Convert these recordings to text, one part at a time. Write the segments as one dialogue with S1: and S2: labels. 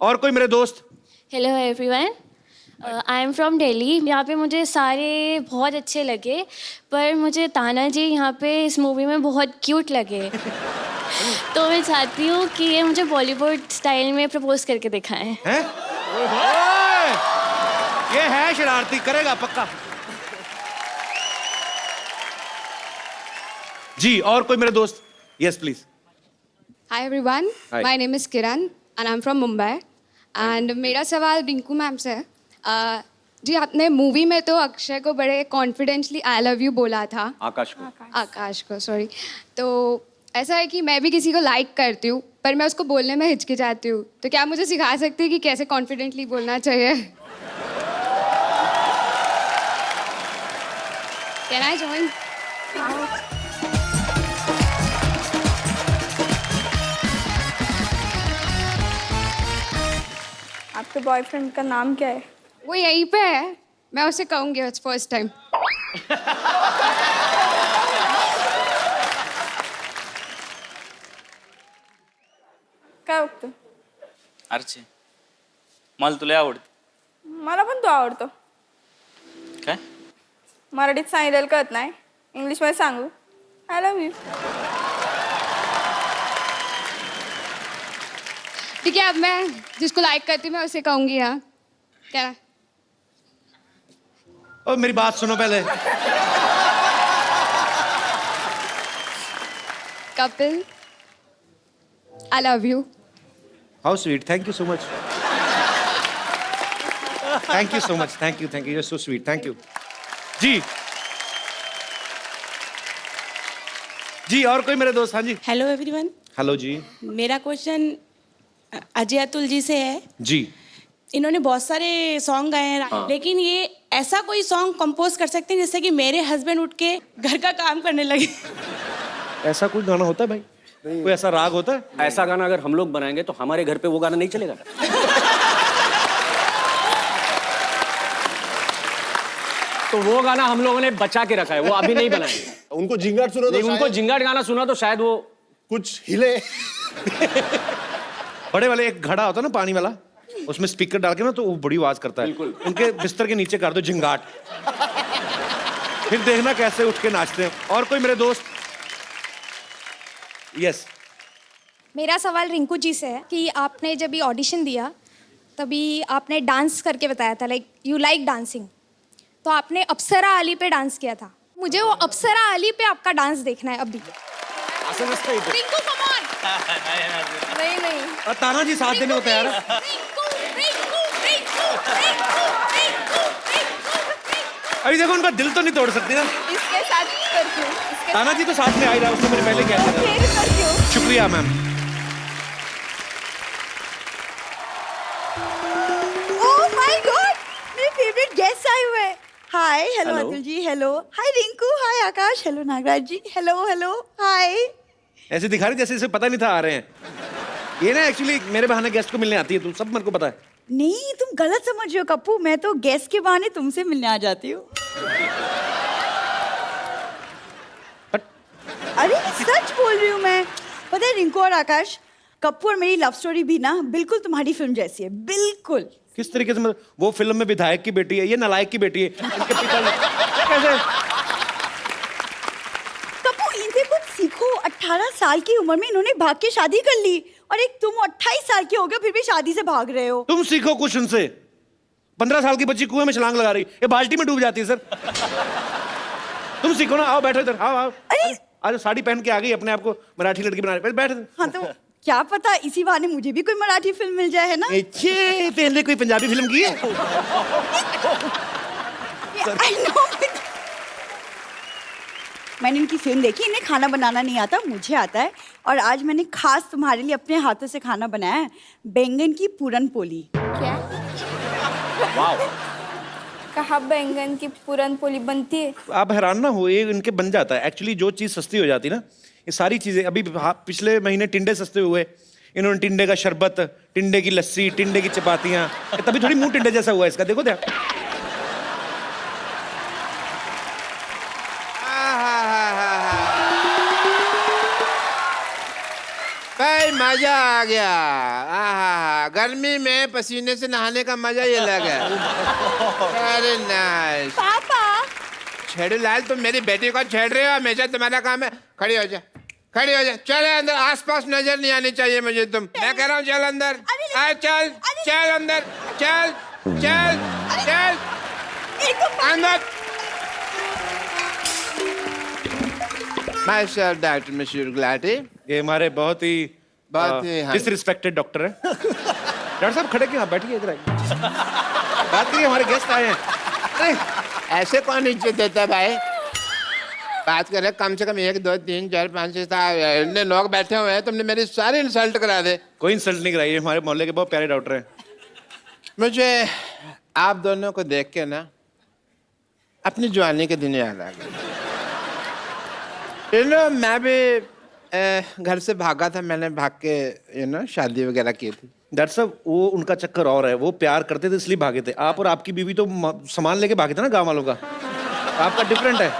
S1: और कोई मेरे दोस्त?
S2: Hello everyone, I am from Delhi. यहाँ पे मुझे सारे बहुत अच्छे लगे, पर मुझे ताना जी यहाँ पे इस मूवी में बहुत क्यूट लगे। तो मैं चाहती हूँ कि ये मुझे बॉलीवुड स्टाइल में प्रपोज करके दिखाएं।
S1: हैं? ये है शरारती, करेगा पक्का। जी, और कोई मेरे दोस्त? Yes please.
S3: Hi everyone,
S1: Hi.
S3: my name is Kiran and I'm from Mumbai. And मेरा सवाल रिंकू मैम से है। जी आपने मूवी में तो अक्षय को बड़े कॉन्फिडेंटली आई लव यू बोला था। आकाश को सॉरी। तो ऐसा है कि मैं भी किसी को लाइक करती हूँ, पर मैं उसको बोलने में हिचकिचाती हूँ। तो क्या मुझे सिखा सकती है कि कैसे कॉन्फिडेंटली बोलना चाहिए? Can I join?
S4: आपके बॉयफ्रेंड का नाम क्या है?
S3: वो यहीं पे है, मैं उसे कहूँगी फर्स्ट टाइम।
S4: काय बघतो?
S5: अर्चे मला तुला आवडते.
S4: मला पण तो आवडतो.
S5: काय?
S4: मराठीत सांगितलेलं कळत नाही, इंग्लिशमध्ये सांगू? I love you.
S3: ठीक है, अब मैं जिसको लाइक करती हूँ मैं उसे कहूँगी। हाँ क्या?
S1: ओ मेरी बात सुनो पहले।
S3: Kapil, I love you.
S1: How sweet, thank you so much. Thank you so much, thank you, you are so sweet, thank you. जी जी, और कोई मेरे दोस्त? हाँ जी।
S6: हेलो एवरीवन,
S1: हेलो जी।
S6: मेरा क्वेश्चन अजय अतुल जी से है।
S1: जी।
S6: इन्होंने बहुत सारे सॉन्ग गाए हैं, लेकिन ये ऐसा कोई सॉन्ग कंपोज कर सकते हैं जिससे कि मेरे हस्बैंड उठ के घर का काम करने लगे।
S1: ऐसा कोई गाना होता है भाई? कोई ऐसा राग होता है?
S7: ऐसा गाना अगर हम लोग बनाएंगे तो हमारे घर पे वो गाना नहीं चलेगा। तो वो गाना हम लोगों ने बचा के रखा है, वो अभी नहीं बनाएंगे।
S8: उनको जिंगाट सुना तो
S7: उनको जिंगाट गाना सुना तो शायद वो
S8: कुछ हिले।
S1: बड़े वाले एक घड़ा होता है ना पानी वाला, उसमें स्पीकर डाल के ना तो वो बड़ी आवाज करता है। उनके बिस्तर के नीचे कर दो झिंगाट, फिर देखना कैसे उठ के नाचते हैं। और कोई मेरे दोस्त? यस।
S9: मेरा सवाल रिंकू जी से है कि आपने जब ये ऑडिशन दिया तभी आपने डांस करके बताया था, लाइक यू लाइक डांसिंग, तो आपने अप्सरा अली पे डांस किया था। मुझे वो अप्सरा अली पे आपका डांस देखना है अभी। Rinku come on.
S4: नहीं नहीं,
S1: ताना जी साथ देने को तैयार है। अभी देखो उनका दिल तो नहीं तोड़ सकती ना।
S4: इसके साथ करती हूँ, इसके
S1: ताना जी तो साथ में आ ही रहा, उसने मेरे पहले कह दिया था।
S4: फिर करती हूँ।
S1: शुक्रिया मैम।
S10: ओह माय गॉड, मेरे फेवरेट गेस्ट आए हुए हैं। हाय, hello
S7: Hello.
S10: Atul ji, hello, हाय रिंकू, हाय आकाश, हेलो नागराज जी, हेलो हेलो, हाय।
S1: ऐसे दिखा रही जैसे इसे पता नहीं था आ रहे हैं। ये ना एक्चुअली मेरे बहाने गेस्ट को मिलने आती है, तुम सब मेरे को पता है।
S10: नहीं, तुम गलत समझ रहे हो कप्पू, मैं तो गेस्ट के बहाने तुमसे मिलने आ जाती हूँ। अरे सच बोल रही हूँ मैं। पता है रिंकू और आकाश, कप्पू और मेरी लव स्टोरी भी ना बिल्कुल तुम्हारी फिल्म जैसी है, बिल्कुल।
S1: किस तरीके से? मतलब वो फिल्म में विधायक की बेटी है, ये नालायक की बेटी है। इनके पिता कैसे?
S10: कप्पू इनसे कुछ सीखो। 18 साल की उम्र में इन्होंने भाग के शादी कर ली, और एक तुम 28 साल के हो गए फिर भी शादी से भाग रहे हो।
S1: तुम सीखो कुछ उनसे। 15 साल की बच्ची कुएं में छलांग लगा रही, ये बाल्टी में डूब जाती है सर। तुम सीखो ना, आओ बैठो इधर, आओ आओ। आज साड़ी पहन के आ गई, अपने आप को मराठी लड़की बना रही, बैठ।
S10: हाँ तो क्या पता इसी बहाने मुझे भी कोई मराठी फिल्म मिल जाए, है ना?
S1: अच्छे, पहले कोई पंजाबी फिल्म की है?
S10: I know. मैंने इनकी फिल्म देखी, इन्हें खाना बनाना नहीं आता, मुझे आता है। और आज मैंने खास तुम्हारे लिए अपने हाथों से खाना बनाया है, बैंगन की पूरन पोली।
S4: क्या?
S7: वाव।
S4: कहाँ बैंगन की पूरन पोली बनती है?
S1: आप हैरान ना हो, ये इनके बन जाता है। एक्चुअली जो चीज़ सस्ती हो जाती है ना, ये सारी चीज़ें। अभी पिछले महीने टिंडे सस्ते हुए, इन्होंने टिंडे का शरबत, टिंडे की लस्सी, टिंडे की चपातियाँ, तभी थोड़ी मुंह टिंडे जैसा हुआ इसका, देखो क्या।
S11: भाई मजा आ गया। आहा, गर्मी में पसीने से नहाने का मजा ही अलग है। Very nice.
S10: पापा
S11: छेड़ू लाल, तुम मेरी बेटी को छेड़ रहे हो, हमेशा तुम्हारा काम है। खड़ी हो जा, खड़ी हो जा, चल अंदर, आसपास नजर नहीं आनी चाहिए मुझे तुम। मैं कह रहा हूँ चल अंदर, आ चल, चल अंदर, चल चल चल अंदर। Myself doctor mister Gulati.
S1: ये हमारे बहुत ही
S11: हाँ।
S1: डिसरिस्पेक्टेड डॉक्टर है। डॉक्टर साहब खड़े क्यों, आप बैठिए इधर आइए। बात करिए, हमारे गेस्ट आए हैं।
S11: अरे, ऐसे कौन इज्जत देता है भाई? बात कर रहे, कम से कम 1 2 3 4 5 6 7 इतने लोग बैठे हुए हैं, तुमने मेरी सारी इंसल्ट करा दे।
S1: कोई इंसल्ट नहीं कराई, हमारे मोहल्ले के बहुत प्यारे डॉक्टर हैं।
S11: मुझे आप दोनों को देख के ना अपनी जवानी के दिन याद आ गए। मैं भी घर से भागा था, मैंने भाग के शादी वगैरह की थी।
S1: डॉक्टर साहब वो उनका चक्कर और है, वो प्यार करते थे इसलिए भागे थे। आप और आपकी बीवी तो सामान लेके भागे थे ना गांव वालों का, आपका डिफरेंट है।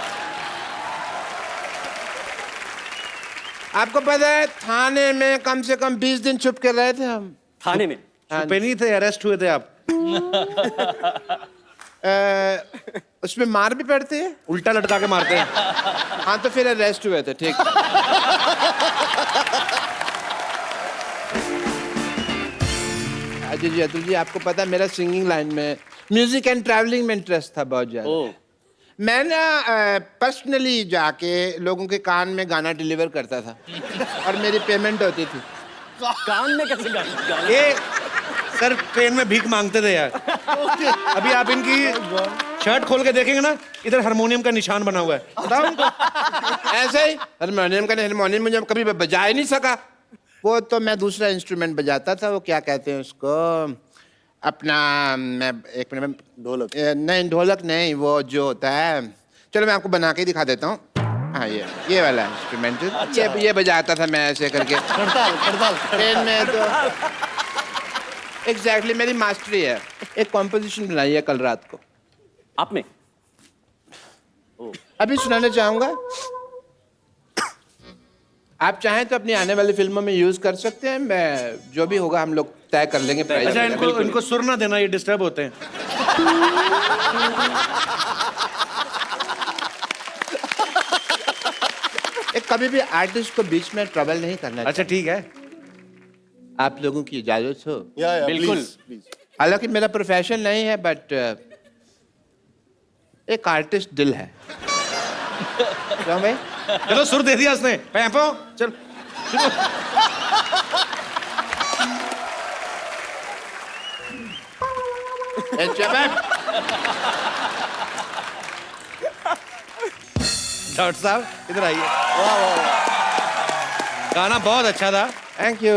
S11: आपको पता है थाने में कम से कम 20 दिन छुप के रहे थे हम।
S7: थाने में
S1: छुपे नहीं थे, अरेस्ट हुए थे आप।
S11: उसमें मार भी पड़ती है,
S1: उल्टा लटका के मारते हैं।
S11: हाँ तो फिर अरेस्ट हुए थे, ठीक। अजय जी, अतुल जी, आपको पता है मेरा सिंगिंग लाइन में, म्यूजिक एंड ट्रैवलिंग में इंटरेस्ट था बहुत ज्यादा। मैं ना पर्सनली जाके लोगों के कान में गाना डिलीवर करता था और मेरी पेमेंट होती थी।
S7: कान में कैसे गाना?
S1: ये सर ट्रेन में भीख मांगते थे यार। अभी आप इनकी शर्ट खोल के देखेंगे ना, इधर हारमोनियम का निशान बना हुआ है। बताओ उनको।
S11: ऐसे ही हारमोनियम मुझे कभी बजा ही नहीं सका। वो तो मैं दूसरा इंस्ट्रूमेंट बजाता था, वो क्या कहते हैं उसको, अपना, मैं एक मिनट में, ढोलक नहीं, ढोलक नहीं, वो जो होता है, चलो मैं आपको बना के दिखा देता हूँ। हाँ, ये वाला इंस्ट्रूमेंट, ये बजाता था मैं ऐसे करके ट्रेन में। तो एग्जैक्टली मेरी मास्टरी है। एक कॉम्पोजिशन बनाई है कल रात को
S7: आपने।
S11: अभी सुनाना चाहूंगा। आप चाहें तो अपनी आने वाली फिल्मों में यूज कर सकते हैं। मैं जो भी होगा हम लोग तय कर लेंगे प्राइस।
S1: अच्छा, इनको सुर ना देना, ये डिस्टर्ब होते हैं।
S11: कभी भी आर्टिस्ट को बीच में ट्रबल नहीं करना।
S1: अच्छा ठीक है,
S11: आप लोगों की इजाजत हो?
S7: बिल्कुल।
S11: हालांकि मेरा प्रोफेशन नहीं है, बट एक आर्टिस्ट दिल है। क्यों भाई?
S1: चलो सुर दे दिया उसने। पैंपो चल। डॉक्टर साहब इधर आइए। गाना बहुत अच्छा था।
S11: Thank you.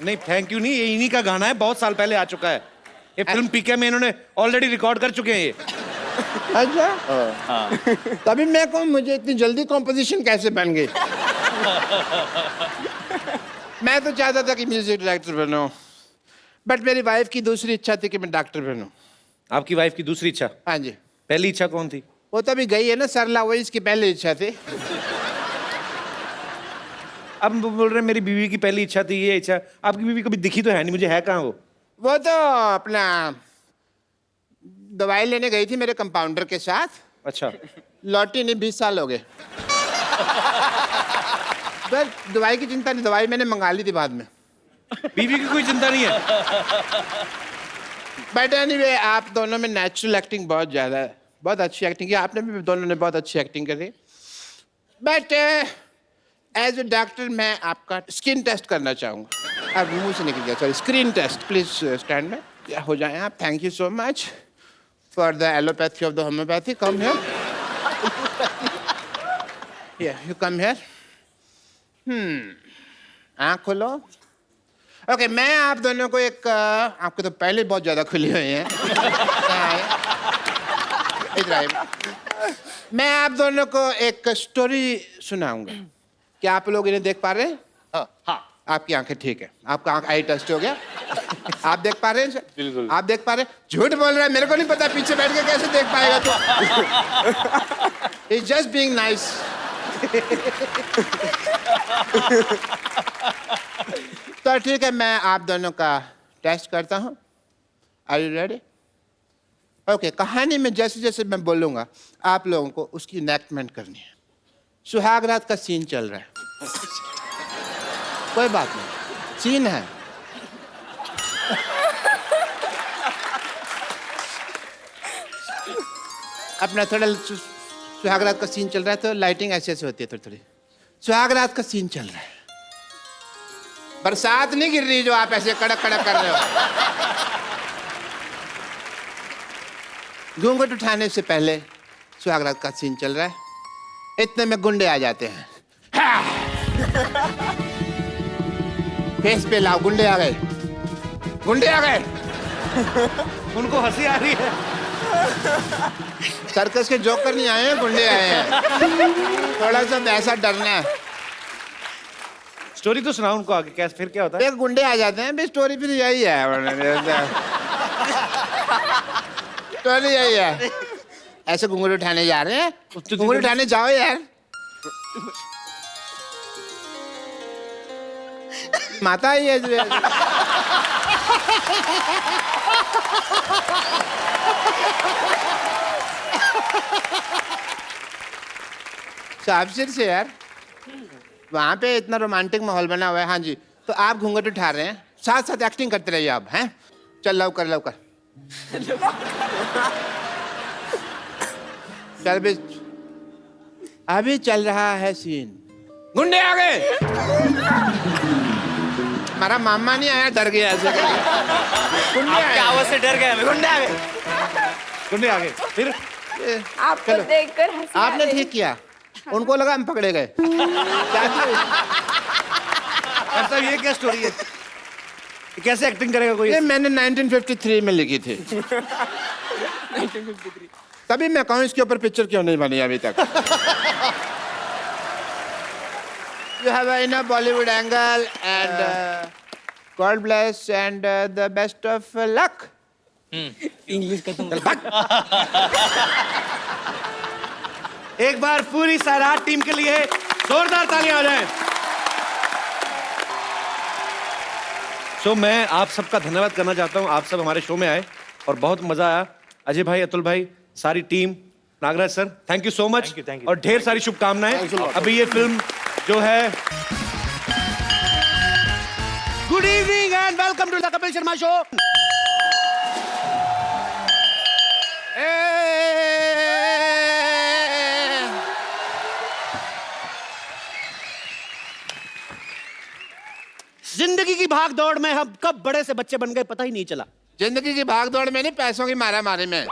S1: नहीं थैंक यू नहीं, ये इन्हीं का गाना है, बहुत साल पहले आ चुका है। ये फिल्म पीके में इन्होंने ऑलरेडी रिकॉर्ड कर चुके हैं ये।
S11: अच्छा, तभी मैं कहूँ मुझे इतनी जल्दी कॉम्पोजिशन कैसे बन गई। मैं तो चाहता था कि म्यूजिक डायरेक्टर बनूं, बट मेरी वाइफ की दूसरी इच्छा थी कि मैं डॉक्टर बनूं।
S1: आपकी वाइफ की दूसरी इच्छा?
S11: हाँ जी।
S1: पहली इच्छा कौन थी?
S11: वो तो अभी गई है ना सरला, वही इसकी पहली इच्छा थी।
S1: अब बोल रहे मेरी बीवी की पहली इच्छा थी ये इच्छा। आपकी बीवी कभी दिखी तो है नहीं मुझे, है कहाँ वो?
S11: वो तो अपना दवाई लेने गई थी मेरे कंपाउंडर के साथ।
S1: अच्छा।
S11: लौटी नहीं, 20 साल हो गए। बस दवाई की चिंता नहीं, दवाई मैंने मंगा ली थी बाद में।
S1: बीवी की कोई चिंता नहीं है।
S11: बट एनीवे, आप दोनों में नेचुरल एक्टिंग बहुत ज़्यादा है, बहुत अच्छी एक्टिंग की आपने भी, दोनों ने बहुत अच्छी एक्टिंग करी। बट एज ए डॉक्टर मैं आपका स्किन टेस्ट करना चाहूँगा। अब मुंह से निकल गया, sorry, screen test. Please stand में हो जाए आप। Thank you so much for the allopathy of the homeopathy. Come here, you come here. आँख खोलो। ओके, मैं आप दोनों को एक, आपको तो पहले बहुत ज़्यादा खुली हुई है। इधर आइए। मैं आप दोनों को एक स्टोरी सुनाऊंगा। क्या आप लोग इन्हें देख पा रहे हैं? हाँ। आपकी आंखें ठीक है, आपका आंख आई टेस्ट हो गया। आप देख पा रहे हैं? बिल्कुल। आप देख पा रहे हैं? झूठ बोल रहा है, मेरे को नहीं पता, पीछे बैठ के कैसे देख पाएगा तू? It's just being nice. तो तो ठीक है, मैं आप दोनों का टेस्ट करता हूँ। Are you ready? ओके, कहानी में जैसे जैसे मैं बोलूँगा आप लोगों को उसकी इनेक्टमेंट करनी है। सुहाग रात का सीन चल रहा है। कोई बात नहीं, सीन है। अपना थोड़ा सुहाग रात का सीन चल रहा है तो लाइटिंग ऐसे ऐसे होती है थोड़ी थोड़ी। सुहाग रात का सीन चल रहा है, बरसात नहीं गिर रही जो आप ऐसे कड़क कड़क कर रहे हो। घूंघट उठाने से पहले सुहाग रात का सीन चल रहा है, इतने में गुंडे आ जाते हैं। फेस पे लाओ, गुंडे आ गए, गुंडे आ गए।
S1: उनको हंसी आ रही है।
S11: सर्कस के जोकर नहीं आए हैं, गुंडे आए हैं। थोड़ा सा वैसा डरना है।
S1: स्टोरी तो सुनाओ उनको आगे, कैसे फिर क्या होता है?
S11: एक गुंडे आ जाते हैं, स्टोरी फिर यही है। स्टोरी यही है। ऐसे घूंघट उठाने जा रहे हैं, घूंघट उठाने जाओ यार। माता ही है जो साबसिर से यार, वहाँ पे इतना रोमांटिक माहौल बना हुआ है। हाँ जी, तो आप घूंघट उठा रहे हैं, साथ साथ एक्टिंग करते रहिए आप, हैं? चल लव कर लव कर। चल भी, अभी चल रहा है सीन। गुंडे आ गए। हमारा मामा नहीं आया, डर गया ऐसे करके। गुंडे
S5: आपकी आवाज से डर गया मैं। गुंडे आ गए।
S1: गुंडे आ गए फिर?
S4: आपको देखकर हंसी आ
S11: आपने
S4: रही।
S11: ठीक किया, उनको लगा हम पकड़े गए। क्या
S1: ऐसा ये क्या स्टोरी है? ये कैसे एक्टिंग करेगा कोई?
S11: ये मैंने 1953 में लिखी थी। तभी मैं कहूँ इसके ऊपर पिक्चर क्यों नहीं बनी अभी तक। You have enough Bollywood angle and God bless and the best of luck.
S7: English का तुम
S1: एक बार पूरी सैराट टीम के लिए जोरदार तालियां आ जाएं। सो मैं आप सबका धन्यवाद करना चाहता हूं, आप सब हमारे शो में आए और बहुत मजा आया। अजय भाई, अतुल भाई, सारी team, Nagraj sir, thank you so much और ढेर सारी शुभकामनाएं। अभी ये फिल्म जो है, good evening and welcome to the Kapil Sharma show. जिंदगी की भाग दौड़ में हम कब बड़े से बच्चे बन गए पता ही नहीं चला।
S11: जिंदगी की भाग दौड़ में नहीं, पैसों की मारा मारी में।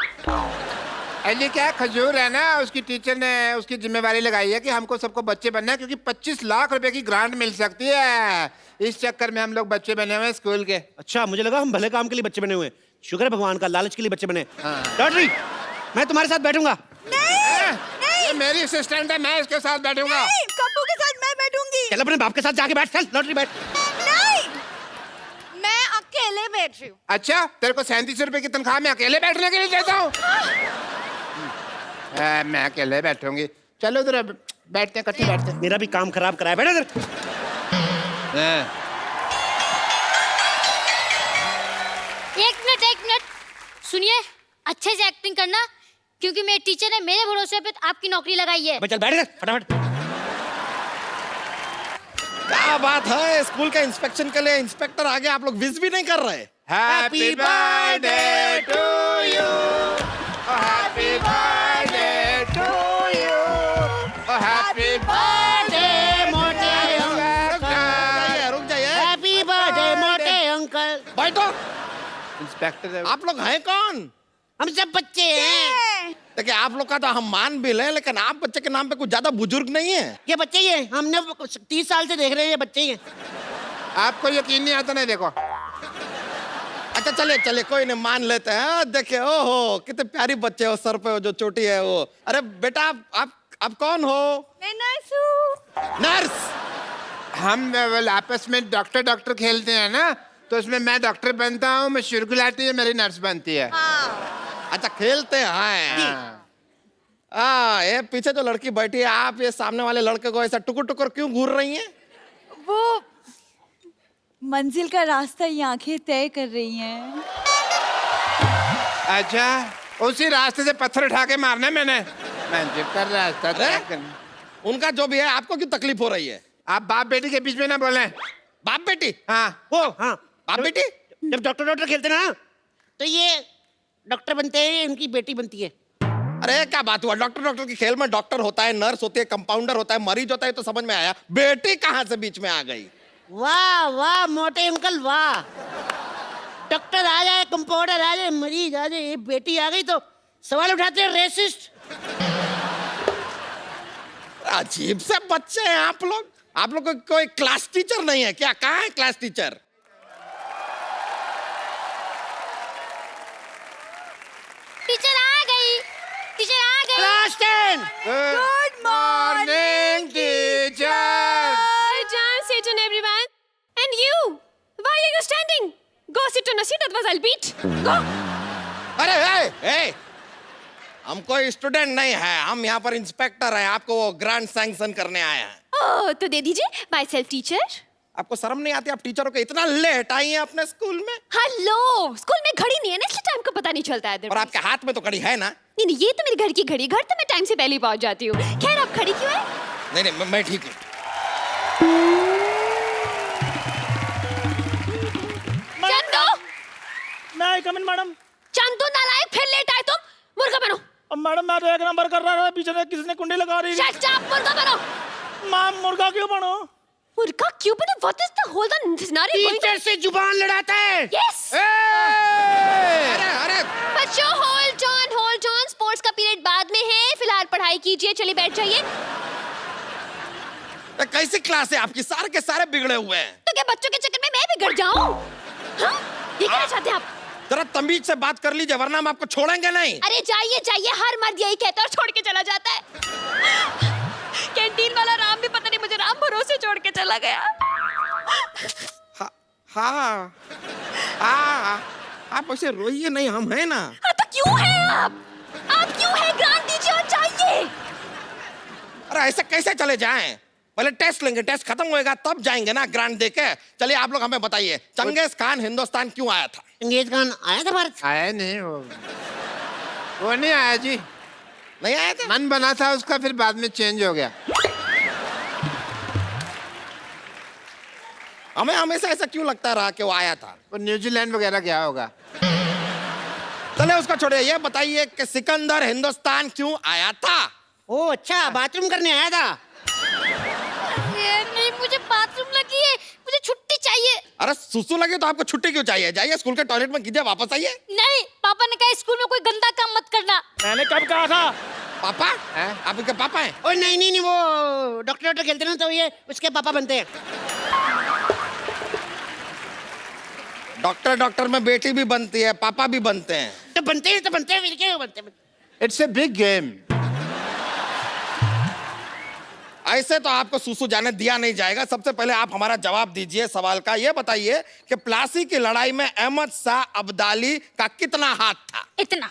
S11: अली क्या खजूर है ना, उसकी टीचर ने उसकी जिम्मेवारी लगाई है कि हमको सबको बच्चे बनना है, क्योंकि 25 लाख रुपए की ग्रांट मिल सकती है। इस चक्कर में हम लोग बच्चे बने हुए हैं स्कूल के।
S1: अच्छा, मुझे लगा हम भले काम के लिए बच्चे बने हुए हैं। शुक्र है भगवान का, लालच के लिए बच्चे बने। लॉटरी, मैं तुम्हारे साथ बैठूंगा।
S11: ये मेरी असिस्टेंट है, मैं इसके साथ बैठूंगा।
S10: कप्पू के साथ मैं बैठूंगी।
S1: चल अपने बाप के साथ जाके बैठ, चल लॉटरी बैठ।
S10: नहीं, मैं अकेले बैठ रही हूँ।
S11: अच्छा, तेरे को 37 रुपए की तनख्वाह मैं अकेले बैठने के लिए देता हूँ? मैं अकेले बैठूंगी। चलो उधर बैठते हैं, इकट्ठे बैठते हैं।
S1: मेरा भी काम खराब कराया, बैठ इधर।
S12: एक मिनट सुनिए, अच्छे से एक्टिंग करना, क्योंकि मेरे टीचर ने मेरे भरोसे पे आपकी नौकरी लगाई है।
S1: चल बैठ इधर फटाफट।
S8: क्या बात है, स्कूल का इंस्पेक्शन के लिए इंस्पेक्टर आगे, आप लोग विश भी नहीं कर रहे?
S11: Happy birthday to you, happy birthday to you, happy birthday मोटे अंकल।
S8: रुक जाइए।
S1: हैप्पी बर्थडे मोटे अंकल।
S8: बैठो।
S11: इंस्पेक्टर है।
S8: आप लोग हैं कौन?
S1: हम सब बच्चे हैं।
S8: देखिए, आप लोग का तो हम मान भी लें, लेकिन आप बच्चे के नाम पे कुछ ज्यादा बुजुर्ग नहीं है।
S1: ये बच्चे ही हैं, हमने 30 साल से देख रहे हैं, ये बच्चे ही हैं।
S11: आपको यकीन नहीं आता? नहीं देखो।
S8: अच्छा चले चले, कोई नहीं, मान लेते हैं। देखिए, ओहो कितने प्यारी बच्चे हो, सर पे जो चोटी है वो। अरे बेटा, आप कौन हो?
S10: मैं नर्स हूँ।
S8: नर्स?
S11: हम आपस में डॉक्टर खेलते हैं ना, तो उसमें मैं डॉक्टर बनता हूँ, मैं शुरगुलाती है, मेरी नर्स बनती है।
S8: अच्छा, खेलते हैं। ये पीछे जो लड़की बैठी है, आप ये सामने वाले लड़के को ऐसा टुकुर टुकुर क्यों घूर रही हैं?
S10: वो मंजिल का रास्ता ये आंखें तय कर रही हैं।
S11: अच्छा, उसी रास्ते से पत्थर उठा के मारने मैंने मंजिल का रास्ता तय करना।
S8: उनका जो भी है, आपको क्यों तकलीफ हो रही है?
S11: आप बाप बेटी के बीच में ना बोले।
S8: बाप बेटी?
S11: हाँ
S5: वो हाँ
S8: बाप बेटी?
S5: जब डॉक्टर खेलते ना तो ये डॉक्टर बनते हैं, इनकी बेटी बनती है।
S8: अरे क्या बात हुआ, डॉक्टर के खेल में डॉक्टर होता है, नर्स होती है, कंपाउंडर होता है, मरीज होता है, तो समझ में आया। बेटी कहाँ से बीच में आ गई?
S5: वाह वाह मोटे अंकल वाह। डॉक्टर आ जाए, कंपाउंडर आ जाए, मरीज आ जाए, ये बेटी आ गई तो सवाल उठाते हैं रेसिस्ट।
S8: अजीब से बच्चे हैं आप लोग। आप लोग को कोई क्लास टीचर नहीं है क्या? कहाँ है क्लास टीचर?
S12: टीचर आ गई, टीचर आ गई।
S5: Class 10।
S11: Good morning teacher.
S2: Sit down, everyone. And you, why are you standing? Go sit on a seat, otherwise I'll beat. Go.
S8: अरे ए, हम कोई स्टूडेंट नहीं है, हम यहाँ पर इंस्पेक्टर हैं। आपको वो ग्रांट सैंक्शन करने आए हैं।
S2: Oh, तो दे दीजिए, माई सेल्फ टीचर।
S8: आपको शर्म नहीं आती? आप टीचरों के इतना लेट आई हैं अपने स्कूल में।
S2: हेलो, स्कूल में घड़ी नहीं है ना, इसलिए टाइम को पता नहीं चलता है।
S8: और आपके हाथ में तो घड़ी है ना?
S2: नहीं, ये तो मेरे घर की घड़ी, घर तो मैं टाइम से पहले ही पहुंच जाती हूँ। खैर, आप खड़ी क्यों है?
S8: नहीं, मैं ठीक हूँ।
S2: चंदू,
S7: मैं कम इन मैडम।
S2: चंदू नालायक, फिर लेट आए तुम। मुर्गा बनो।
S7: अब मैडम मैं तो एक नंबर कर रहा था, पीछे से किसी ने कुंडी लगा रही।
S2: शट अप, मुर्गा बनो।
S7: मैम मुर्गा क्यों बनो?
S2: मुर्गा क्यों बनो? What is the whole scenario?
S5: Teacher से जुबान लड़ाता है।
S2: Yes.
S8: अरे
S2: बच्चों hold on, स्पोर्ट्स का पीरियड बाद में है, फिलहाल पढ़ाई कीजिए, चलिए बैठ जाइए।
S8: कैसी क्लास है आपकी? सारे के सारे बिगड़े हुए हैं।
S2: तो क्या बच्चों के चक्कर में मैं बिगड़ जाऊं? हाँ? ये कहना चाहते हैं आप?
S8: जरा तमीज से बात कर लीजिए, वरना हम आपको छोड़ेंगे नहीं।
S2: अरे जाइए, हर मर्द यही कहता है और छोड़ के चला जाता है। कैंटीन वाला राम भी पता नहीं मुझे राम भरोसे छोड़ के चला गया।
S8: हाँ, आप ऐसे रोइए नहीं, हम हैं ना।
S2: हाँ, तो क्यों है आप क्यों है? ग्रांट दीजिए और जाइए।
S8: अरे ऐसे कैसे चले जाएं? पहले टेस्ट लेंगे, टेस्ट खत्म होएगा तब जाएंगे ना ग्रांट देके। चलिए आप लोग हमें बताइए, चंगेज खान हिंदुस्तान क्यों आया था?
S5: चंगेज खान आया था भारत?
S11: आया नहीं वो नहीं आया जी।
S8: नहीं आया था?
S11: मन बना था उसका, फिर बाद में चेंज हो गया।
S8: हमें हमेशा ऐसा क्यों लगता रहा कि वो आया था?
S11: वो न्यूजीलैंड वगैरह गया होगा।
S8: चले उसका छोड़िए, ये बताइए कि सिकंदर हिंदुस्तान क्यों आया था?
S5: ओ अच्छा, बाथरूम करने आया था।
S12: नहीं, मुझे बाथरूम लगी है, मुझे छुट्टी चाहिए।
S8: अरे सुसु लगे तो आपको छुट्टी क्यों चाहिए? जाइए स्कूल के टॉयलेट में कीजिए, वापस आइए।
S12: नहीं, पापा ने कहा स्कूल में कोई गंदा काम मत करना।
S7: मैंने कब कहा था?
S8: पापा? आप इनके पापा हैं?
S5: ओ नहीं, वो डॉक्टर खेलते ना तो ये उसके पापा बनते हैं।
S8: डॉक्टर में बेटी भी बनती है, पापा भी बनते हैं।
S5: तो बनते हैं फिर क्या बनते हैं?
S11: It's a big game.
S8: ऐसे तो आपको सुसु जाने दिया नहीं जाएगा। सबसे पहले आप हमारा जवाब दीजिए सवाल का। ये बताइए कि प्लासी की लड़ाई में अहमद शाह अब्दाली का कितना हाथ था?
S12: इतना।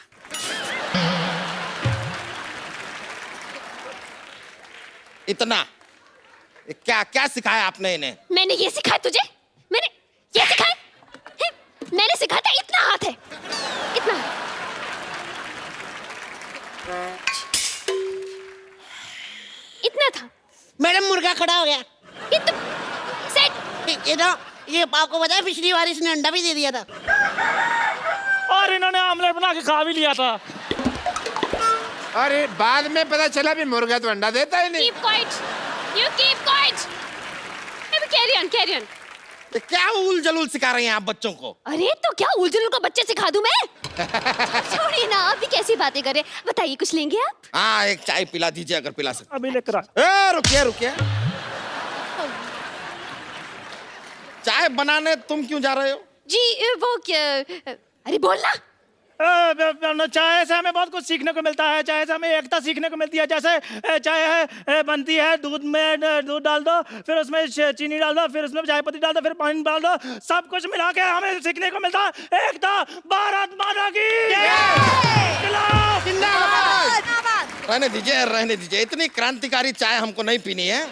S8: इतना? क्या सिखाया आपने इन्हें?
S2: मैंने ये सिखाया तुझे? मैंने ये सिखाया? मैंने सिखाया था इतना हाथ है, इतना। इतना था।
S5: मैडम मुर्गा खड़ा हो गया।
S2: ये तो सेट।
S5: ये आपको पता है पिछली बार इसने अंडा भी दे दिया था
S7: और इन्होंने आमलेट बना के खा भी लिया था।
S11: और बाद में पता चला भी मुर्गा तो अंडा देता ही नहीं।
S2: Keep quiet. You keep quiet. Carry on.
S8: ये क्या उल जलूल सिखा रही हैं आप बच्चों को?
S2: अरे तो क्या उलझुल को बच्चे सिखा दूं मैं? छोड़िए ना, आप भी कैसी बातें कर रहे हैं। बताइए, कुछ लेंगे आप?
S8: हाँ, एक चाय पिला दीजिए अगर पिला सकते।
S7: अभी लेकर आ।
S8: रुकिए। चाय बनाने तुम क्यों जा रहे हो?
S2: जी वो क्या? अरे बोलना।
S7: चाय से हमें बहुत कुछ सीखने को मिलता है। चाय से हमें एकता सीखने को मिलती है। जैसे चाय है बनती है, दूध में दूध डाल दो, फिर उसमें चीनी डाल दो, फिर उसमें चाय पत्ती डाल दो, फिर पानी डाल दो, सब कुछ मिला के हमें सीखने को मिलता है। एकता, भारत माता की
S8: जिंदाबाद। रहने दीजिए, इतनी क्रांतिकारी चाय हमको नहीं पीनी है।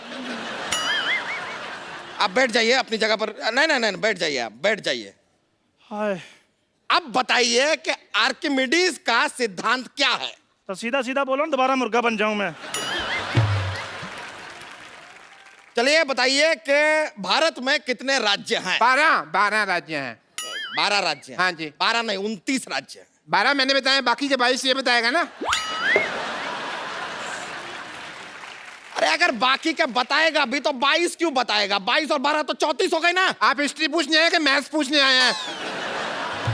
S8: आप बैठ जाइए अपनी जगह पर। नहीं नहीं नहीं, बैठ जाइए, आप बैठ जाइए।
S7: हाय,
S8: अब बताइए कि आर्किमिडीज का सिद्धांत क्या है?
S7: तो सीधा सीधा बोलो ना, दोबारा मुर्गा बन जाऊं मैं।
S8: चलिए बताइए कि भारत में कितने राज्य हैं?
S11: 12 राज्य हैं।
S8: 12 राज्य हैं।
S11: हाँ जी।
S8: 12 नहीं, 29 राज्य हैं।
S11: 12 मैंने बताया, बाकी के 22 ये बताएगा ना।
S8: अरे अगर बाकी के बताएगा भी तो 22 क्यों बताएगा? 22 और 12 तो 34 हो गए ना।
S11: आप हिस्ट्री पूछने आए कि मैथ्स पूछने आए हैं?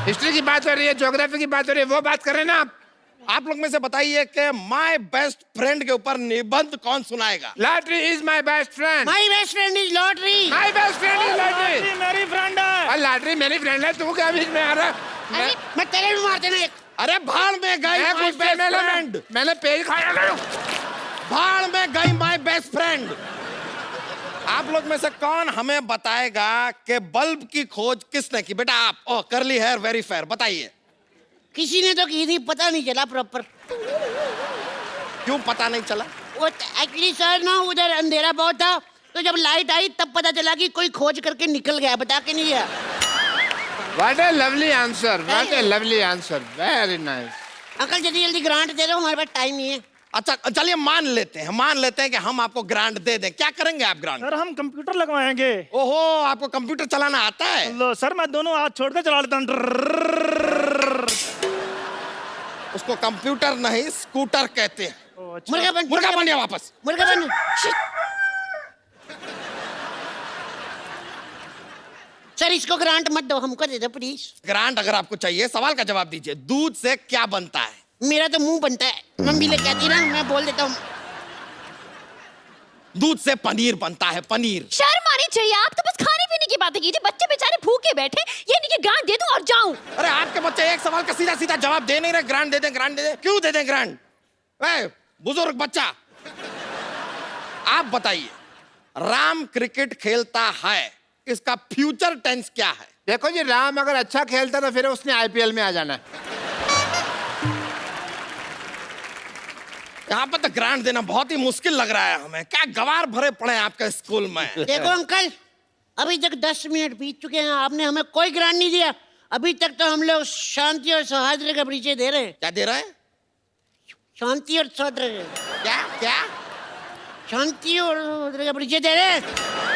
S11: हिस्ट्री की बात हो रही है, ज्योग्राफी की बात हो रही है, वो बात कर रहे हैं ना
S8: आप लोग में से बताइए कि माय बेस्ट फ्रेंड के ऊपर निबंध कौन सुनाएगा?
S11: Lottery is my best friend.
S5: My best friend is lottery.
S11: My best friend is lottery.
S7: Lottery मेरी फ्रेंड है।
S11: और लॉटरी मेरी फ्रेंड है, तू क्या बीच में आ रहा?
S5: अरे मैं तेरे भी मार देना एक।
S8: अरे भाड़ में गई
S11: मैं
S8: माय
S11: कुछ
S8: बेस्ट
S11: मैंने
S8: फ्रेंड।
S11: मैंने पेज खाया ना।
S8: भाड़ में गई माय बेस्ट फ्रेंड। आप लोग में से कौन हमें बताएगा कि बल्ब की खोज किसने की? बेटा आप। ओह, कर्ली हेयर वेरी फेयर, बताइए।
S5: किसी ने तो की थी, पता नहीं चला प्रॉपर।
S8: क्यों पता नहीं चला?
S5: वो एक्चुअली सर ना, उधर अंधेरा बहुत था, तो जब लाइट आई तब पता चला कि कोई खोज करके निकल गया, बता के नहीं गया।
S11: What a lovely answer. What a lovely answer. Very nice.
S5: Uncle जल्दी जल्दी ग्रांट दे दो, हमारे पास टाइम नहीं है।
S8: अच्छा चलिए मान लेते हैं कि हम आपको ग्रांट दे दें। क्या करेंगे आप ग्रांट?
S7: सर हम कंप्यूटर लगवाएंगे।
S8: ओहो, आपको कंप्यूटर चलाना आता है?
S7: लो सर, मैं दोनों हाथ छोड़ के चला लेता हूँ।
S8: उसको कंप्यूटर नहीं स्कूटर कहते हैं।
S5: मुर्गा बन,
S8: मुर्गा बन गया वापस।
S5: मुर्गा बन। सर इसको ग्रांट मत दो, हमको दे दो प्लीज।
S8: ग्रांट अगर आपको चाहिए, सवाल का जवाब दीजिए। दूध से क्या बनता है?
S5: मेरा तो मुंह बनता है, मम्मी ले कहती ना, मैं बोल देता हूँ।
S8: दूध से पनीर बनता है, पनीर।
S2: शर्म आनी चाहिए, आप तो बस खाने पीने की बातें कीजिए। बच्चे बेचारे भूखे बैठे, ये नहीं कि ग्रांट दे दूं और जाऊं।
S8: अरे आपके बच्चे एक सवाल का सीधा सीधा जवाब दे नहीं रहे। ग्रांट दे दें, ग्रांट दे दें। क्यों दे दें ग्रांट? बुजुर्ग बच्चा, आप बताइए, राम क्रिकेट खेलता है, इसका फ्यूचर टेंस क्या है?
S11: देखो जी, राम अगर अच्छा खेलता तो फिर उसने आईपीएल में आ जाना है।
S8: यहाँ पर तो ग्रांट देना बहुत ही मुश्किल लग रहा है हमें। क्या गवार भरे पड़े हैं आपके स्कूल में।
S5: देखो अंकल, अभी तक 10 मिनट बीत चुके हैं, आपने हमें कोई ग्रांट नहीं दिया। अभी तक तो हम लोग शांति और सौहार्द का परिचय दे रहे हैं।
S8: क्या दे रहे हैं?
S5: शांति और सौहार्द।
S8: क्या क्या?
S5: शांति और सौहार्द का परिचय दे रहे हैं।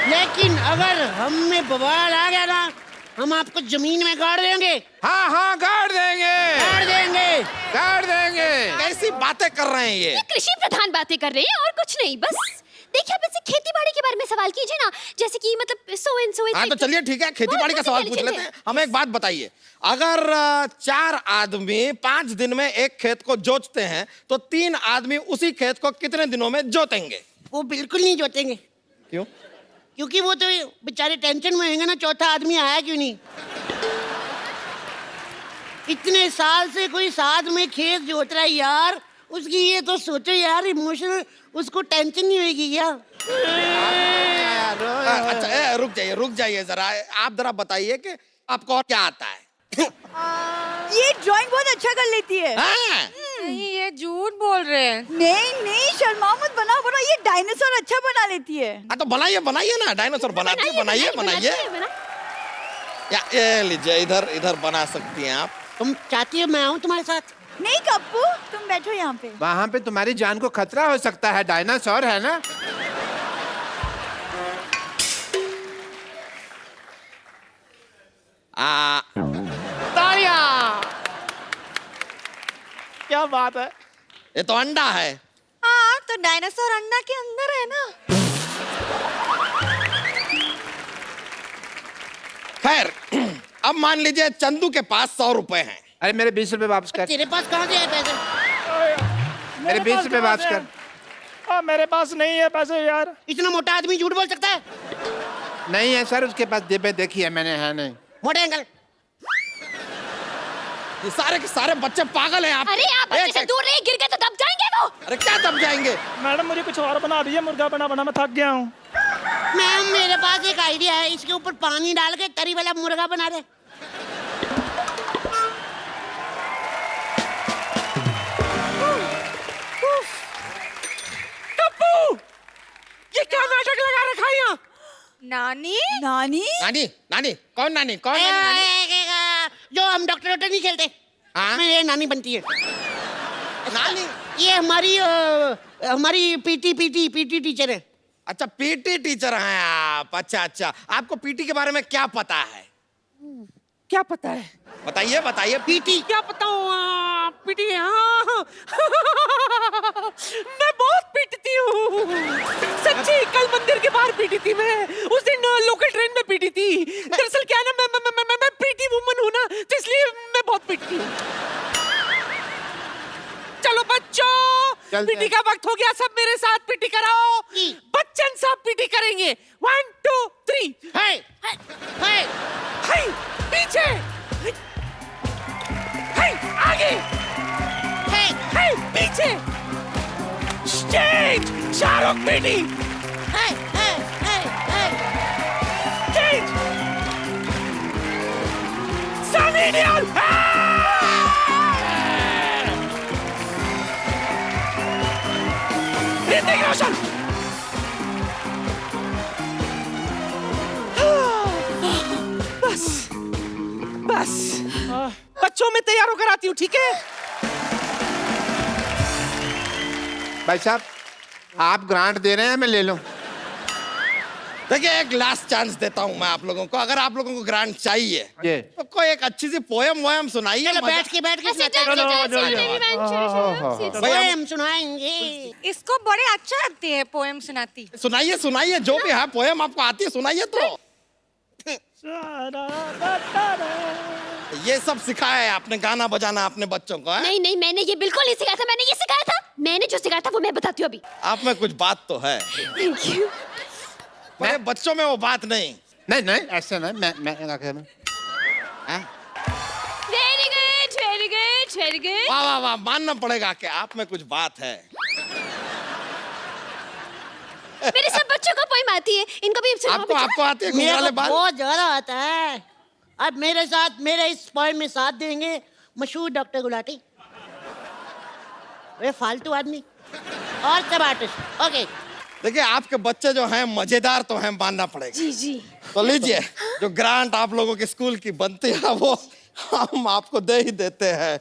S5: लेकिन अगर हम में बवाल आ गया ना, हम आपको जमीन में गाड़ देंगे।
S11: हाँ हाँ, गाड़ देंगे,
S5: गाड़ देंगे,
S11: गाड़ देंगे।
S8: कैसी बातें कर रहे हैं ये?
S2: कृषि प्रधान बातें कर रहे हैं और कुछ नहीं। बस देखिए, आप इससे खेती बाड़ी के बारे में सवाल कीजिए ना, जैसे कि मतलब सो एंड सो।
S8: हाँ तो चलिए ठीक है, खेती बाड़ी का सवाल पूछ लेते हैं। हमें एक बात बताइए, अगर 4 आदमी 5 दिन में एक खेत को जोतते हैं तो 3 आदमी उसी खेत को कितने दिनों में जोतेंगे?
S5: वो बिल्कुल नहीं जोतेंगे।
S8: क्यों?
S5: क्योंकि वो तो बेचारे टेंशन में होंगे ना, चौथा आदमी आया क्यों नहीं। इतने साल से कोई साथ में खेत जोत रहा है यार, उसकी ये तो सोचो यार, इमोशनल उसको टेंशन नहीं होगी क्या?
S8: अच्छा रुक जाइए जरा। आप जरा बताइए कि आपको और क्या आता है?
S10: ये ड्राइंग बहुत अच्छा कर लेती है।
S8: हाँ?
S4: नहीं, ये झूठ बोल रहे हैं।
S10: नहीं शर्माओ मत, बनाओ। ये डायनासोर अच्छा बना लेती है।
S8: हाँ तो बनाइए ना, डायनासोर बनाती है, बनाइए। या ये लीजिए, इधर बना सकती हैं आप।
S5: तुम चाहती हो मैं आऊँ तुम्हारे साथ?
S10: नहीं कप्पू, तुम बैठो यहाँ पे।
S11: वहां पे तुम्हारी जान को खतरा हो सकता है, डायनासोर है ना।
S7: तालियां! क्या बात है।
S8: ये तो अंडा है।
S4: हाँ, तो डायनासोर अंडा के अंदर है ना।
S8: खैर, अब मान लीजिए चंदू के पास 100 रुपए हैं।
S11: अरे मेरे 20 रुपए वापस कर।
S5: तेरे पास कहाँ से आए पैसे?
S11: मेरे 20 रुपए वापस कर।
S7: मेरे पास नहीं है पैसे यार।
S5: इतना मोटा आदमी झूठ बोल सकता है?
S11: नहीं है सर, उसके पास जेबें देखी है मैंने, है नहीं।
S5: मोटे अंकल,
S8: ये सारे के सारे बच्चे पागल हैं आप।
S2: अरे आप बच्चे से दूर रहिए, गिर गए तो दब जाएंगे वो।
S8: अरे क्या दब जाएंगे?
S7: मैडम मुझे कुछ और बना दीजिए, मुर्गा बना मैं थक गया हूँ।
S5: मैम मेरे पास एक आइडिया है, इसके ऊपर पानी डाल के तरी वाला मुर्गा बना दे। ये क्या नाटक लगा रखा है यहाँ?
S4: नानी
S10: नानी
S8: नानी नानी कौन नानी कौन नानी?
S5: जो हम डॉक्टर नहीं खेलते,
S8: हाँ?
S5: उसमें ये नानी बनती है।
S8: नानी
S5: ये हमारी पीटी टीचर है।
S8: अच्छा पीटी टीचर हैं आप। अच्छा अच्छा, आपको पीटी के बारे में क्या पता है?
S5: क्या पता है?
S8: बताइए बताइए।
S5: पीटी क्या बताऊँ? पीटी हाँ मैं बहुत पीटती हूँ सच्ची। कल मंदिर के बाहर पीटी थी मैं, उस दिन लोकल ट्रेन में पीटी थी। दरअसल क्या है ना, मैं पीटी वुमन हूँ ना, तो इसलिए मैं बहुत पीटती हूँ। चलो बच्चों, पीटी का वक्त हो गया, सब मेरे साथ पीटी कराओ। बच्चन साहब पीटी करेंगे। 1 2 3। हाय हाय हाय, पीछे हाय, आगे हाय हाय, पीछे स्टेज, शाहरुख पीटी हाय हाय हाय हाय, स्टेज सनी देओल ऋतिक रोशन। बस बस बच्चों में तैयार होकर आती हूँ, ठीक है?
S11: भाई साहब, आप ग्रांट दे रहे हैं, मैं ले लूं?
S8: देखिए एक लास्ट चांस देता हूं मैं आप लोगों को। अगर आप लोगों को ग्रांट चाहिए तो कोई एक अच्छी सी पोयम सुनाइए।
S5: बैठ के पोएम सुनाएंगे।
S4: इसको बड़े अच्छा लगती है पोएम सुनाती।
S8: सुनाइए सुनाइए, जो भी है पोएम आपको आती है सुनाइए। तो ये सब सिखाया है आपने, गाना बजाना अपने बच्चों को?
S12: नहीं नहीं, मैंने ये बिल्कुल नहीं सिखाया था। मैंने ये सिखाया था, मैंने जो सिखाया था वो मैं बताती हूँ अभी।
S8: आप में कुछ बात तो है।
S12: Thank you.
S8: पर बच्चों में वो बात नहीं।
S11: नहीं ऐसे नहीं, मैं क्या कह रहा हूँ?
S12: Very good very good very good.
S8: वाह वाह वाह, मानना पड़ेगा कि आप में कुछ बात है।
S12: मेरे सब बच्चों को पोएम आती है, इनको भी
S8: आपको आती है?
S5: मेरे को बहुत ज्यादा आता है। अब मेरे साथ, मेरे इस पोएम में साथ देंगे मशहूर डॉक्टर गुलाटी, वे फालतू आदमी और सब आर्टिस्ट। ओके,
S8: देखिए आपके बच्चे जो हैं मजेदार तो हैं, मानना पड़ेगा।
S12: जी जी।
S8: तो लीजिए, जो ग्रांट आप लोगों के स्कूल की बनती है वो हम आपको दे ही देते हैं।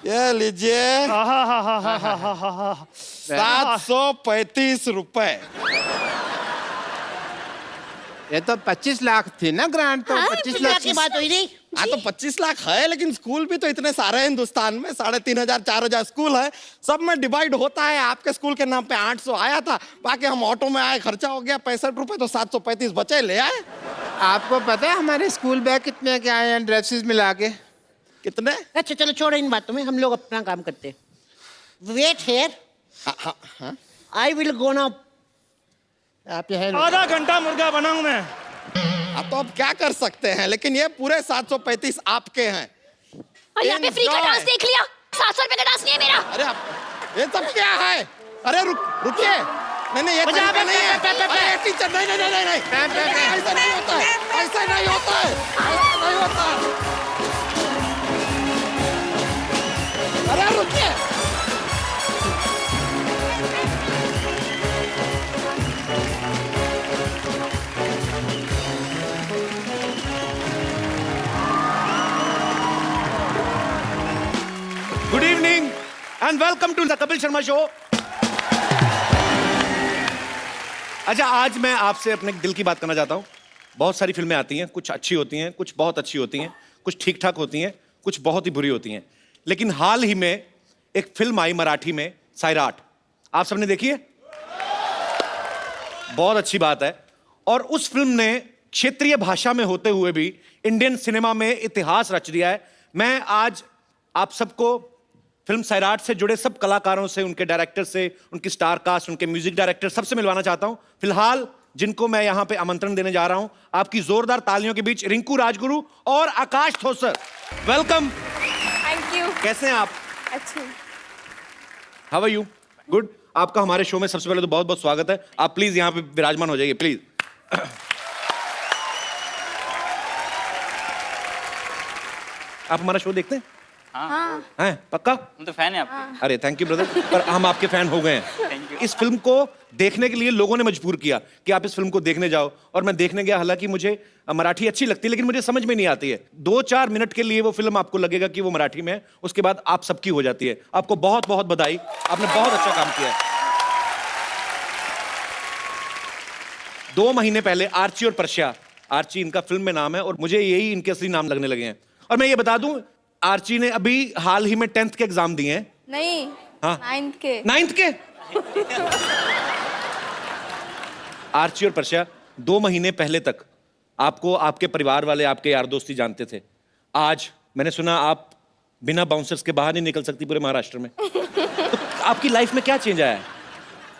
S8: ये लीजिए 735 रुपए।
S11: ये तो 25 लाख थी ना ग्रांट, तो 25 लाख
S5: की बात हुई नहीं।
S8: हाँ तो 25 लाख है, लेकिन स्कूल भी तो इतने सारे हैं हिंदुस्तान में, 3500 4000 स्कूल है, सब में डिवाइड होता है। आपके स्कूल के नाम पे 800 आया था, बाकी हम ऑटो में आए, खर्चा हो गया 65 रुपए, तो 735 बचे, ले आए।
S11: आपको पता है हमारे स्कूल बैग कितने के आए हैं ड्रेसेस मिला के?
S8: कितने?
S5: अच्छा चलो छोड़ो इन बातों में, हम लोग अपना काम करते हैं। Wait here, I will go now.
S11: आप ये
S7: आधा घंटा मुर्गा बनाऊं मैं।
S8: अब तो अब क्या कर सकते हैं, लेकिन ये पूरे 735 आपके हैं।
S12: और यहाँ पे फ्री का डांस देख लिया, 700 रुपए का डांस नहीं है मेरा।
S8: अरे ये सब क्या है? अरे रुकिए, नहीं ये तरीका नहीं है। अरे टीचर नहीं, ऐसा नहीं होता है, ऐसा नहीं होता है, ऐसा नहीं होता है। अरे रुकिए,
S1: good evening and welcome to the Kapil Sharma show. अच्छा, आज मैं आपसे अपने दिल की बात करना चाहता हूँ। बहुत सारी फिल्में आती हैं, कुछ अच्छी होती हैं, कुछ बहुत अच्छी होती हैं, कुछ ठीक ठाक होती हैं, कुछ बहुत ही बुरी होती हैं। लेकिन हाल ही में एक फिल्म आई मराठी में, सैराट। आप सबने देखी है? बहुत अच्छी बात है। और उस फिल्म ने क्षेत्रीय भाषा में होते हुए भी इंडियन सिनेमा में इतिहास रच दिया है। मैं आज आप सबको फिल्म सैराट से जुड़े सब कलाकारों से, उनके डायरेक्टर से, उनकी स्टार कास्ट, उनके म्यूजिक डायरेक्टर, सबसे मिलवाना चाहता हूं। फिलहाल जिनको मैं यहां पे आमंत्रण देने जा रहा हूं, आपकी जोरदार तालियों के बीच रिंकू राजगुरु और Akash Thosar. Welcome.
S4: Thank you.
S1: कैसे हैं आप?
S4: अच्छी।
S1: How are you? गुड। आपका हमारे शो में सबसे पहले तो बहुत बहुत स्वागत है। आप प्लीज यहां पे विराजमान हो जाइए, प्लीज। आप हमारा शो देखते हैं?
S12: हाँ
S1: हैं पक्का?
S12: हम तो फैन है आपके।
S1: अरे थैंक यू ब्रदर, पर हम आपके फैन हो गए हैं। इस फिल्म को देखने के लिए लोगों ने मजबूर किया कि आप इस फिल्म को देखने जाओ, और मैं देखने गया। हालांकि मुझे मराठी अच्छी लगती है, लेकिन मुझे समझ में नहीं आती है। 2-4 मिनट के लिए वो फिल्म आपको लगेगा कि वो मराठी में है, उसके बाद आप सबकी हो जाती है। आपको बहुत बहुत बधाई, आपने बहुत अच्छा काम किया है। 2 महीने पहले आर्ची और पर्शिया, आर्ची इनका फिल्म में नाम है और मुझे यही इनके असली नाम लगने लगे हैं। और मैं ये बता दूं, आर्ची ने अभी हाल ही में 10th के एग्जाम दिए हैं।
S4: नहीं,
S1: हाँ
S4: 9th के।
S1: 9th के? आर्ची और पर्शिया 2 महीने पहले तक आपको आपके परिवार वाले, आपके यार दोस्ती जानते थे। आज मैंने सुना आप बिना बाउंसर्स के बाहर नहीं निकल सकती पूरे महाराष्ट्र में। तो आपकी लाइफ में क्या चेंज आया है?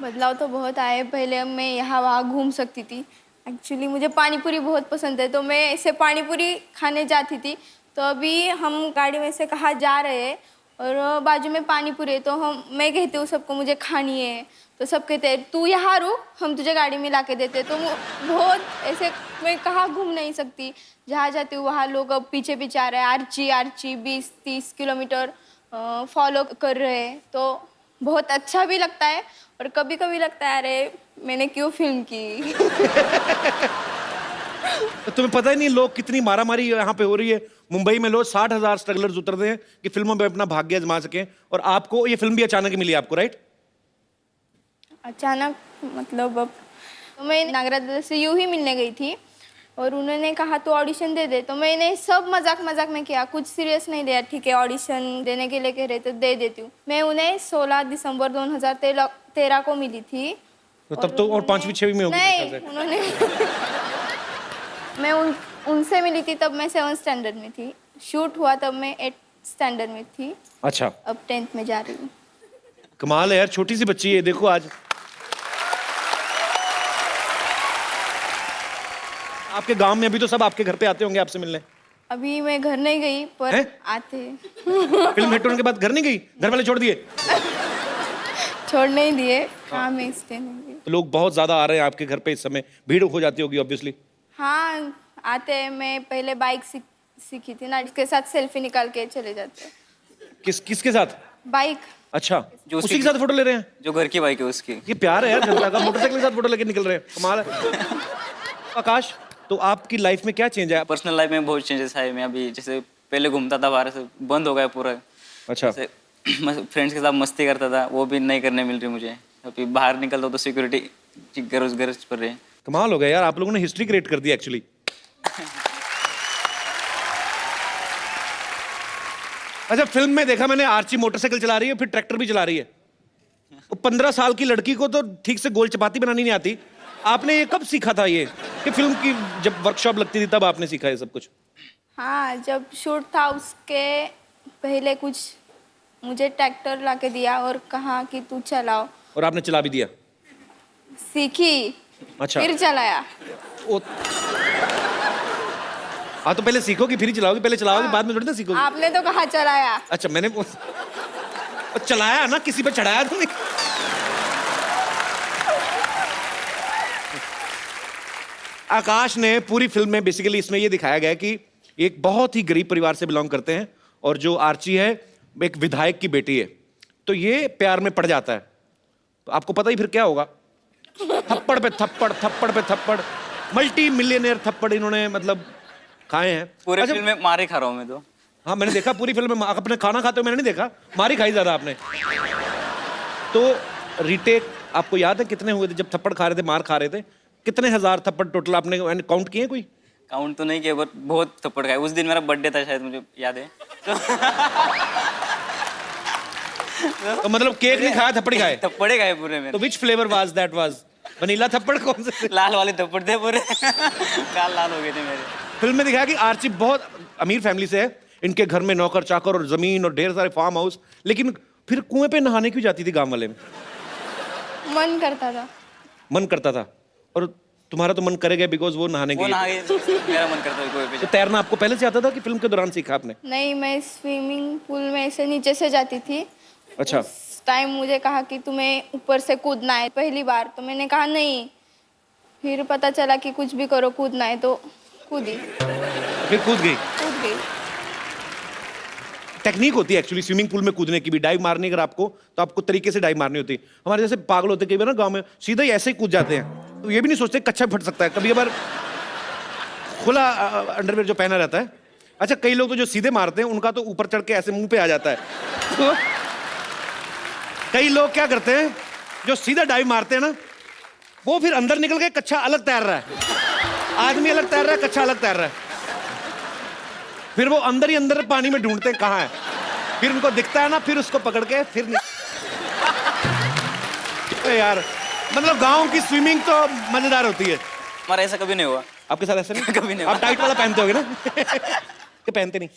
S4: बदलाव तो बहुत आए। पहले मैं यहाँ वहाँ घूम सकती थी। एक्चुअली मुझे पानीपुरी बहुत पसंद है, तो मैं ऐसे पानीपुरी खाने जाती थी। तो अभी हम गाड़ी में से कहाँ जा रहे हैं और बाजू में पानीपुरी है, तो मैं कहती हूँ सबको मुझे खानी है, तो सब कहते हैं तू यहाँ रुक, हम तुझे गाड़ी में ला के देते। तो बहुत ऐसे, मैं कहाँ घूम नहीं सकती। जहाँ जाती हूँ वहाँ लोग अब पीछे पीछे आ रहे हैं, आर्ची 20-30 किलोमीटर फॉलो कर रहे हैं। तो बहुत अच्छा भी लगता है और कभी कभी लगता है अरे मैंने क्यों फिल्म की।
S1: तो तुम्हें पता ही नहीं लोग कितनी मारामारी यहाँ पे हो रही है। मुंबई में लोग 60,000 स्ट्रगलर्स उतरते हैं कि फिल्मों में अपना भाग्य आजमा सकें, और आपको ये फिल्म भी अचानक मिली आपको, राइट?
S4: अचानक मतलब अब तो मैं नागराज दादा से यूं ही मिलने गई थी और उन्होंने कहा तो ऑडिशन दे दे। तो मैंने सब मजाक में किया, कुछ सीरियस नहीं दिया। ठीक है ऑडिशन देने के लिए कह रहे तो दे देती हूँ। मैं उन्हें 16 दिसंबर 2013 को मिली थी।
S1: तो तब तो और 5वीं-6वीं में होगी।
S4: नहीं, उन्होंने मैं उनसे मिली थी तब मैं 7th स्टैंडर्ड में थी। शूट हुआ तब मैं 8th स्टैंडर्ड में थी।
S1: अच्छा,
S4: अब 10th में जा रही हूँ।
S1: कमाल है यार, छोटी सी बच्ची है। देखो आज आपके गांव में अभी तो सब आपके घर पे आते होंगे आपसे मिलने।
S4: अभी मैं घर नहीं गई पर
S1: हैं?
S4: आते।
S1: फिल्म हिट होने के बाद घर नहीं गई? घर वाले छोड़ दिए?
S4: छोड़ नहीं दिए, हाँ मैं इसलिए नहीं गई।
S1: तो लोग बहुत ज्यादा आ रहे हैं आपके घर पे इस समय, भीड़ हो जाती होगी ऑब्वियसली।
S4: हाँ आते हैं। मैं पहले बाइक सीखी थी ना, इसके साथ सेल्फी निकाल के चले जाते हैं।
S1: किसके साथ?
S4: बाइक।
S1: अच्छा, उसी के साथ फोटो ले रहे हैं?
S12: जो घर की बाइक है उसकी।
S1: ये प्यार है यार जनता का, मोटरसाइकिल के साथ फोटो लेके निकल रहे हैं, कमाल है। आकाश, तो आपकी लाइफ में क्या चेंज आया?
S12: पर्सनल लाइफ में बहुत चेंजेस आए। मैं अभी जैसे पहले घूमता था बाहर से, बंद हो गया पूरा।
S1: अच्छा।
S12: फ्रेंड्स के साथ मस्ती करता था, वो भी नहीं करने मिल रही मुझे। अभी बाहर निकलता हूँ तो सिक्योरिटी की गरज पड़ रही है।
S1: कमाल हो गया यार, आप लोगों ने हिस्ट्री क्रिएट कर दी एक्चुअली। अच्छा, फिल्म में देखा मैंने आर्ची मोटरसाइकिल चला रही है, फिर ट्रैक्टर भी चला रही है। 15 साल की लड़की को तो ठीक से गोल चपाती बनानी नहीं आती। आपने ये कब सीखा था ये, कि फिल्म की जब वर्कशॉप लगती थी तब आपने सीखा ये सब कुछ?
S4: हाँ, जब शूट था उसके पहले कुछ मुझे ट्रैक्टर ला के दिया और कहा कि तू चलाओ,
S1: और आपने चला भी दिया?
S4: सीखी।
S1: अच्छा।
S4: फिर चलाया।
S1: हाँ, तो पहले सीखोगी फिर ही चलाओगी, पहले चलाओगी बाद में थोड़ी ना सीखोगी।
S4: आपने तो कहा चलाया।
S1: अच्छा, मैंने चलाया ना, किसी पे चढ़ाया तुमने। आकाश ने पूरी फिल्म में बेसिकली इसमें ये दिखाया गया कि एक बहुत ही गरीब परिवार से बिलोंग करते हैं, और जो आर्ची है एक विधायक की बेटी है, तो ये प्यार में पड़ जाता है। तो आपको पता ही फिर क्या होगा। थप्पड़ पे थप्पड़, मल्टी मिलियनेयर थप्पड़ इन्होंने मतलब खाए हैं
S12: पूरे फिल्म में। मारे खा रहा हूँ मैं तो।
S1: हाँ, मैंने देखा पूरी फिल्म में। अपने खाना खाते हुए मैंने नहीं देखा, मारी खाई ज्यादा आपने। तो रीटेक आपको याद है कितने हुए थे जब थप्पड़ खा रहे थे, मार खा रहे थे? कितने हजार थप्पड़ टोटल आपने काउंट किए? कोई
S12: काउंट तो नहीं किया, बट बहुत थप्पड़ खाए। उस दिन मेरा बर्थडे था शायद, मुझे याद है।
S1: तो मतलब केक नहीं खाया, थप्पड़ खाए?
S12: थप्पड़े खाए पूरे में।
S1: तो which flavour was that? Was vanilla थप्पड़? कौन से?
S12: लाल वाले थप्पड़ थे पूरे। गाल लाल हो गए थे मेरे।
S1: फिल्म में दिखाया कि आर्ची बहुत अमीर फैमिली से है, इनके घर में नौकर चाकर और जमीन और ढेर सारे फार्म हाउस, लेकिन फिर कुएं पे नहाने क्यों जाती थी गांव वाले में?
S4: मन करता था।
S1: मन करता था, और तुम्हारा तो मन करेगा बिकॉज वो नहाने
S12: वो
S1: गई।
S12: मेरा मन करता है कोई पे
S1: तो तैरना आपको पहले से आता था कि फिल्म के दौरान सीखा आपने?
S4: नहीं, मैं स्विमिंग पूल में ऐसे नीचे से जाती थी।
S1: अच्छा।
S4: उस टाइम मुझे कहा कि तुम्हें ऊपर से कूदना है पहली बार, तो मैंने कहा नहीं। फिर पता चला कि कुछ भी करो कूदना है, तो कूदी।
S1: फिर कूद गई?
S4: कूद गई।
S1: टेक्निक होती है एक्चुअली स्विमिंग पूल में कूदने की भी। डाइव मारनी अगर आपको तो आपको तरीके से डाइव मारनी होती है। हमारे जैसे पागल होते कई बार ना गांव में सीधा ही ऐसे ही कूद जाते हैं, तो ये भी नहीं सोचते कच्चा फट सकता है कभी कभार, खुला अंडरवेयर जो पहना रहता है। अच्छा कई लोग तो जो सीधे मारते हैं उनका तो ऊपर चढ़ के ऐसे मुंह पे आ जाता है। तो कई लोग क्या करते हैं जो सीधा डाइव मारते हैं ना, वो फिर अंदर निकल के कच्चा अलग तैर रहा है, आदमी अलग तैर रहा है, कच्चा अलग तैर रहा है। फिर वो अंदर ही अंदर पानी में ढूंढते हैं कहाँ है, फिर उनको दिखता है ना, फिर उसको पकड़ के फिर यार मतलब गांव की स्विमिंग तो मजेदार होती है।
S12: हमारा ऐसा कभी नहीं हुआ।
S1: आपके साथ ऐसा नहीं?
S12: कभी नहीं
S1: आप टाइट वाला पहनते होगे ना? कि पहनते नहीं?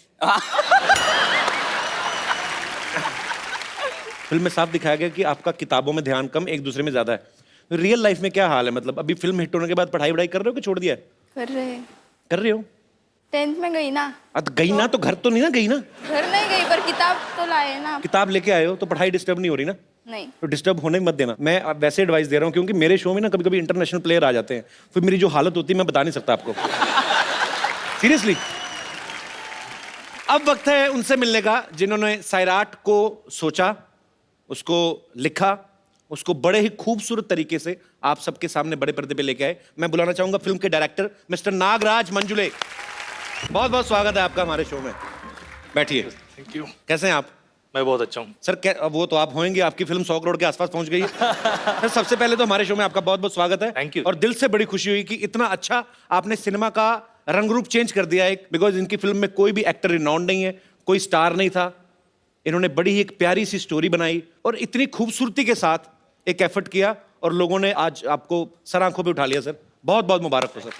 S1: फिल्म में साफ दिखाया गया कि आपका किताबों में ध्यान कम, एक दूसरे में ज्यादा है। रियल लाइफ में क्या हाल है? मतलब अभी फिल्म हिट होने के बाद पढ़ाई वढ़ाई कर रहे हो कि छोड़ दिया है?
S4: कर रहे हैं।
S1: कर रहे हो?
S4: 10th में गई ना।
S1: गई ना तो घर तो नहीं ना गई ना?
S4: घर नहीं गई पर किताब तो लाए ना।
S1: किताब लेके आए हो तो पढ़ाई डिस्टर्ब नहीं हो रही ना?
S4: नहीं।
S1: तो डिस्टर्ब होने मत देना। मैं वैसे एडवाइस दे रहा हूँ क्योंकि मेरे शो में ना कभी कभी इंटरनेशनल प्लेयर आ जाते हैं, फिर मेरी जो हालत होती है मैं बता नहीं सकता आपको। सीरियसली। अब वक्त है उनसे मिलने का जिन्होंने सैराट को सोचा, उसको लिखा, उसको बड़े ही खूबसूरत तरीके से आप सबके सामने बड़े पर्दे पे लेके आए। मैं बुलाना चाहूंगा फिल्म के डायरेक्टर मिस्टर नागराज मंजुले। बहुत बहुत स्वागत है आपका हमारे शो में। बैठिए।
S7: Thank you.
S1: कैसे हैं आप?
S7: मैं बहुत अच्छा हूँ
S1: सर। वो तो आप होंगे, आपकी फिल्म 100 करोड़ के आसपास पहुंच गई है। सर सबसे पहले तो हमारे शो में आपका बहुत बहुत स्वागत है।
S7: Thank you।
S1: और दिल से बड़ी खुशी हुई कि इतना अच्छा आपने सिनेमा का रंग रूप चेंज कर दिया है, बिकॉज इनकी फिल्म में कोई भी एक्टर रिनाउंड नहीं है, कोई स्टार नहीं था। इन्होंने बड़ी ही एक प्यारी सी स्टोरी बनाई और इतनी खूबसूरती के साथ एक एफर्ट किया और लोगों ने आज आपको सर आंखों पे उठा लिया। सर बहुत बहुत मुबारक हो सर।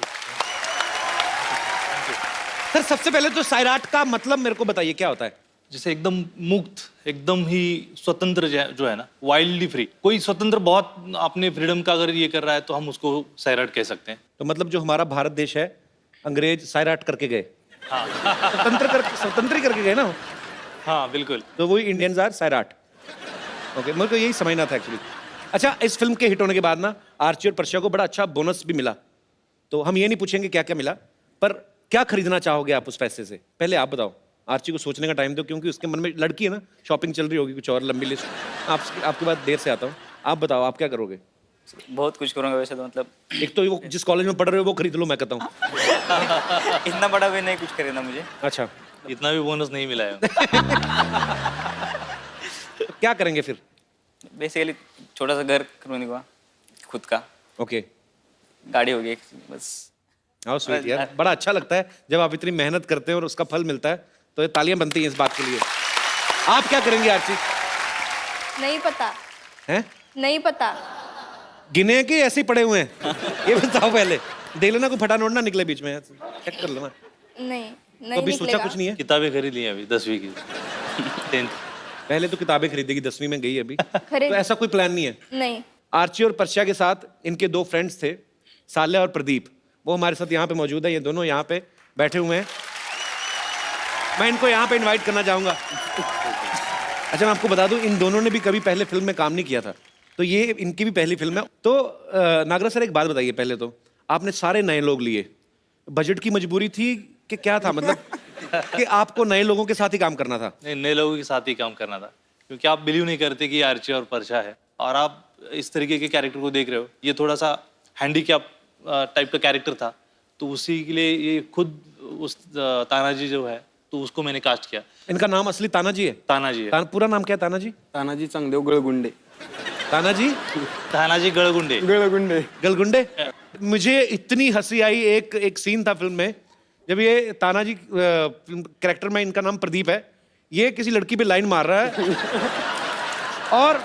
S1: सर सबसे पहले तो सैराट का मतलब मेरे को बताइए क्या होता है?
S13: जैसे एकदम मुक्त, एकदम ही स्वतंत्र जो है ना, वाइल्डली फ्री। कोई स्वतंत्र बहुत अपने फ्रीडम का अगर ये कर रहा है तो हम उसको सैराट कह सकते हैं।
S1: तो मतलब जो हमारा भारत देश है, अंग्रेज सैराट करके गए।
S13: हाँ।
S1: स्वतंत्र ही करके गए ना।
S13: हाँ बिल्कुल।
S1: तो वही इंडियंस आर सैराट। ओके, मेरे को यही समझना था एक्चुअली। अच्छा, इस फिल्म के हिट होने के बाद ना आर्ची और पर्शिया को बड़ा अच्छा बोनस भी मिला। तो हम ये नहीं पूछेंगे क्या क्या मिला, पर क्या खरीदना चाहोगे आप उस पैसे से? पहले आप बताओ। आर्ची को सोचने का टाइम दो क्योंकि उसके मन में लड़की है ना, शॉपिंग चल रही होगी कुछ और लंबी लिस्ट। आपके बाद देर से आता हूँ। आप बताओ आप क्या करोगे?
S12: बहुत कुछ करूँगा वैसे तो, मतलब
S1: एक तो वो जिस कॉलेज में पढ़ रहे हो वो खरीद लो, मैं कहता हूँ।
S12: इतना बड़ा भी नहीं कुछ खरीदना मुझे।
S1: अच्छा,
S13: इतना भी बोनस नहीं मिला है।
S1: तो क्या करेंगे फिर?
S12: बेसिकली छोटा सा घर खरीदूंगा खुद का।
S1: ओके।
S12: गाड़ी होगी एक, बस।
S1: हाउ स्वीट यार, बड़ा अच्छा लगता है जब आप इतनी मेहनत करते हैं और उसका फल मिलता है, तो ये तालियां बनती हैं इस बात के लिए। आप क्या करेंगे आर्ची?
S4: नहीं पता।
S1: हैं?
S4: नहीं पता।
S1: गिने के ऐसे ही पड़े हुए हैं? ये बताओ पहले। देख लेना कोई फटा नोट ना निकले बीच में, चेक कर लेना।
S4: नहीं
S1: तो अभी सोचा कुछ नहीं है?
S13: किताबें खरीद ली हैं अभी 10वीं की, 10th।
S1: पहले तो किताबें खरीदेगी, 10वीं में गई अभी।
S4: खरीद।
S1: तो ऐसा कोई प्लान नहीं है?
S4: नहीं।
S1: आर्ची और पर्शिया के साथ इनके 2 फ्रेंड्स थे, साल्या और प्रदीप। वो हमारे साथ यहाँ पे मौजूद है, ये दोनों यहाँ पे बैठे हुए हैं। मैं इनको यहाँ पे इनवाइट करना चाहूंगा। अच्छा, मैं आपको बता दूं, इन दोनों ने भी कभी पहले फिल्म में काम नहीं किया था, तो ये इनकी भी पहली फिल्म है। तो नागराज सर एक बात बताइए, पहले तो आपने सारे नए लोग लिए, बजट की मजबूरी थी कि क्या था? मतलब कि आपको नए लोगों के साथ ही काम करना था?
S13: नहीं, नए लोगों के साथ ही काम करना था, क्योंकि आप बिलीव नहीं करते कि आर्ची और पर्शिया है और आप इस तरीके के कैरेक्टर को देख रहे हो। ये थोड़ा सा हैंडीकैप टाइप का कैरेक्टर था, तो उसी के लिए ये खुद उस तानाजी जो है, तो उसको मैंने कास्ट किया।
S1: इनका नाम असली तानाजी है?
S13: तानाजी है।
S1: पूरा नाम क्या है तानाजी?
S14: तानाजी चांगदेव गळगुंडे।
S13: तानाजी गळगुंडे।
S1: गलगुंडे। मुझे इतनी हंसी आई, एक सीन था फिल्म में जब ये तानाजी कैरेक्टर में, इनका नाम प्रदीप है, ये किसी लड़की पे लाइन मार रहा है और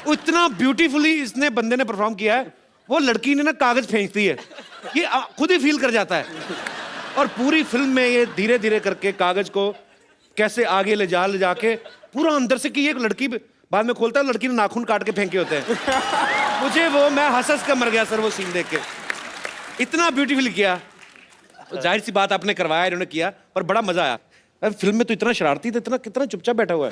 S1: इतना ब्यूटीफुली इसने बंदे ने परफॉर्म किया है, वो लड़की ने ना कागज फेंकती है, ये खुद ही फील कर जाता है। और पूरी फिल्म में ये धीरे धीरे करके कागज को कैसे आगे ले जाके पूरा अंदर से, कि ये लड़की बाद में खोलता है, लड़की ने नाखून काट के फेंके होते हैं। मुझे वो, मैं हंस कर मर गया सर वो सीन देख के, इतना ब्यूटीफुल किया। तो जाहिर सी बात आपने करवाया, इन्होंने किया, पर बड़ा मजा आया। फिल्म में तो इतना शरारती था, इतना कितना चुपचाप बैठा हुआ है।